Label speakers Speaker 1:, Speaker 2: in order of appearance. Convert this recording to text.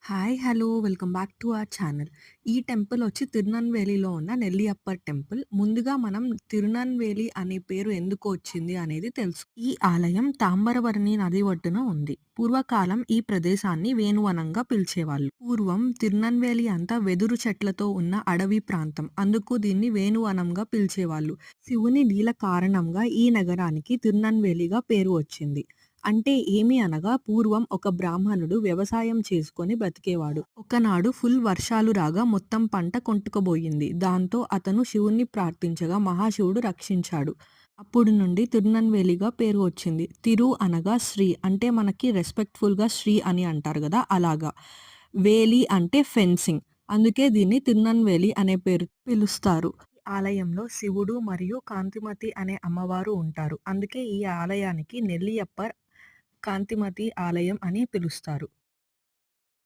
Speaker 1: Hi! Hello! Welcome back to our channel. ఈ temple వచ్చి తిరునెల్వేలిలో ఉన్న నెల్లియప్పర్ టెంపుల్. ముందుగా మనం తిరునెల్వేలి అనే పేరు ఎందుకు వచ్చింది అనేది తెలుసు. ఈ ఆలయం తాంబరవర్ణి నది ఒడ్డున ఉంది. పూర్వకాలం ఈ ప్రదేశాన్ని వేణువనంగా పిలిచేవాళ్ళు. పూర్వం తిరునెల్వేలి అంతా వెదురు చెట్లతో ఉన్న అడవి ప్రాంతం. అందుకు దీన్ని వేణువనంగా పిలిచేవాళ్ళు. శివుని లీల కారణంగా ఈ నగరానికి తిరునెల్వేలిగా పేరు వచ్చింది. అంటే ఏమి అనగా పూర్వం ఒక బ్రాహ్మణుడు వ్యవసాయం చేసుకొని బ్రతికేవాడు. ఒకనాడు ఫుల్ వర్షాలు రాగా మొత్తం పంట కొట్టుకుపోయింది. దాంతో అతను శివుణ్ణి ప్రార్థించగా మహాశివుడు రక్షించాడు. అప్పుడు నుండి తిరునెల్వేలిగా పేరు వచ్చింది. తిరు అనగా శ్రీ అంటే మనకి రెస్పెక్ట్‌ఫుల్‌గా శ్రీ అని అంటారు గదా! అలాగా. వేలి అంటే ఫెన్సింగ్. అందుకే దీన్ని తిరునెల్వేలి అనే పేరుతో పిలుస్తారు. ఈ ఆలయంలో శివుడు మరియు కాంతిమతి అనే అమ్మవారు ఉంటారు. అందుకే ఈ ఆలయానికి నెల్లియప్పర్ కాంతిమతి ఆలయం అని పిలుస్తారు.